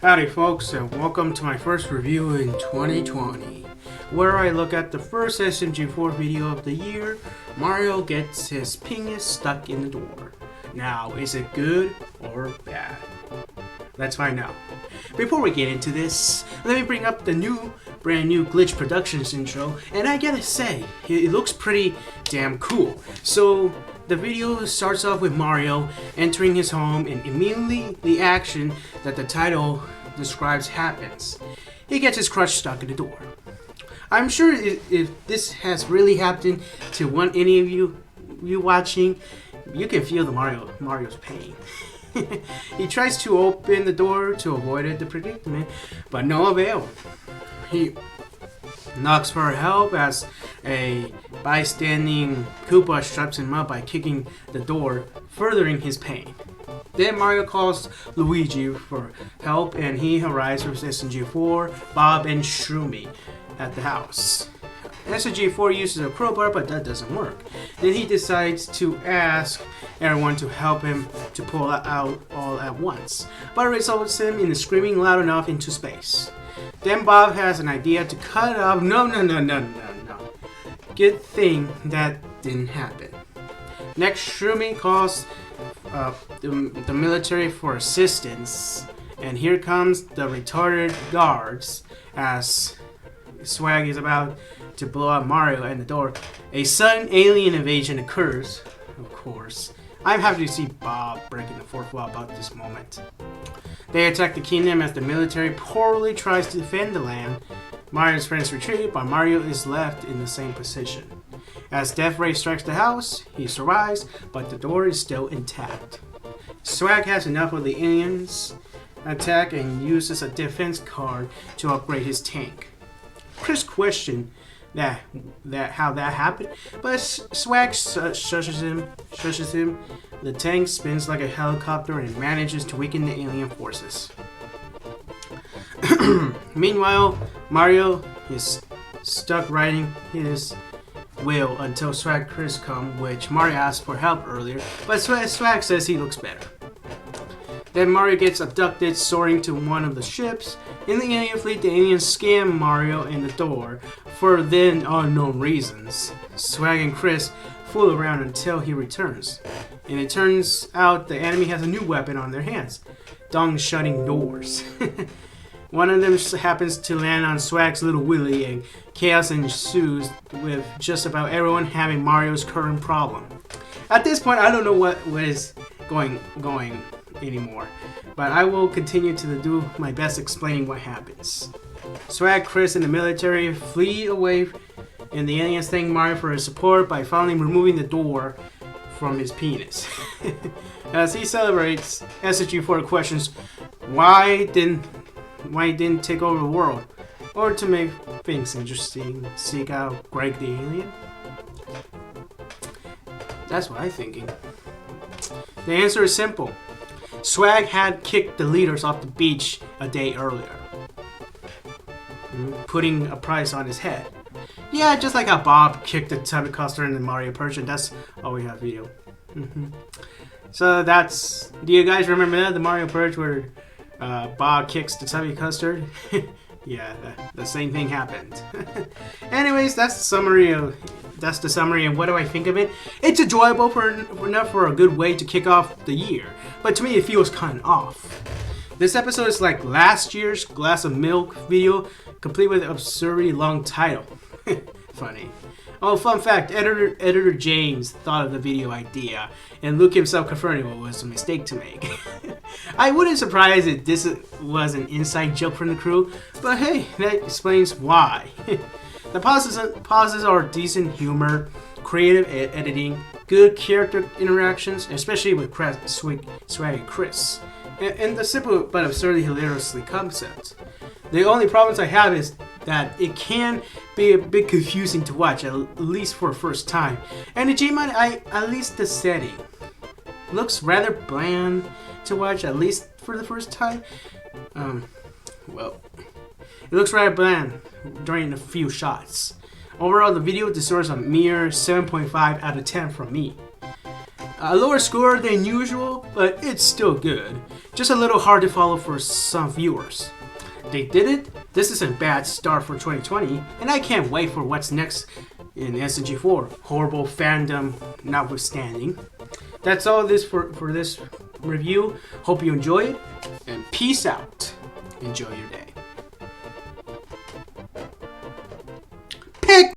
Howdy folks, and welcome to my first review in 2020, where I look at the first SMG4 video of the year. Mario gets his PINGAS stuck in the door. Now, is it good or bad? Let's find out. Before we get into this, let me bring up the brand new Glitch Productions intro, and I gotta say, it looks pretty damn cool. So, the video starts off with Mario entering his home, and immediately the action that the title describes happens. He gets his crush stuck in the door. I'm sure if this has really happened to any of you watching, you can feel the Mario's pain. He tries to open the door to avoid the predicament, but no avail. He knocks for help as a bystanding Koopa straps him up by kicking the door, furthering his pain. Then Mario calls Luigi for help, and he arrives with SMG4, Bob, and Shroomy at the house. SMG4 uses a crowbar, but that doesn't work. Then he decides to ask everyone to help him to pull out all at once, but it results him in screaming loud enough into space. Then Bob has an idea to cut it off. No. Good thing that didn't happen. Next, Shroomy calls the military for assistance, and here comes the retarded guards as Swag is about to blow up Mario and the door. A sudden alien invasion occurs, of course. I'm happy to see Bob breaking the fourth wall about this moment. They attack the kingdom as the military poorly tries to defend the land. Mario's friends retreat, but Mario is left in the same position. As Death Ray strikes the house, he survives, but the door is still intact. Swag has enough of the aliens' attack and uses a defense card to upgrade his tank. Chris questioned how that happened, but Swag shushes him. The tank spins like a helicopter and manages to weaken the alien forces. Meanwhile, Mario is stuck riding his wheel until Swag and Chris come, which Mario asked for help earlier, but Swag says he looks better. Then Mario gets abducted, soaring to one of the ships. In the alien fleet, the aliens scam Mario and the door for then unknown reasons. Swag and Chris fool around until he returns, and it turns out the enemy has a new weapon on their hands: Dong shutting doors. One of them happens to land on Swag's little Willy, and chaos ensues with just about everyone having Mario's current problem. At this point, I don't know what is going anymore, but I will continue to do my best explaining what happens. Swag, Chris, and the military flee away, and the aliens thank Mario for his support by finally removing the door from his penis. As he celebrates, SMG4 questions why didn't take over the world, or to make things interesting, seek out Greg the alien? That's what I'm thinking. The answer is simple. Swag had kicked the leaders off the beach a day earlier, putting a price on his head. Yeah, just like how Bob kicked the tubby custard in the Mario Persian. That's all we have video. So that's, do you guys remember that, the Mario Purge where Bob kicks the tubby custard? Yeah, the same thing happened. Anyways, that's the summary, and what do I think of it? It's enjoyable enough for a good way to kick off the year, but to me it feels kind of off. This episode is like last year's Glass of Milk video, complete with an absurdly long title. Funny. Oh, fun fact, editor James thought of the video idea, and Luke himself confirmed it was a mistake to make. I wouldn't surprise if this was an inside joke from the crew, but hey, that explains why. The pauses are decent humor, creative editing, good character interactions, especially with Swag and Chris, and the simple but absurdly hilariously concept. The only problems I have is that it can be a bit confusing to watch, at least for the first time. And the Gmod, at least the setting looks rather bland to watch, at least for the first time. Well, it looks rather bland during a few shots. Overall, the video deserves a mere 7.5 out of 10 from me. A lower score than usual, but it's still good. Just a little hard to follow for some viewers. They did it. This is a bad start for 2020, and I can't wait for what's next in SMG4. Horrible fandom notwithstanding. That's all this for this review. Hope you enjoy it, and peace out. Enjoy your day.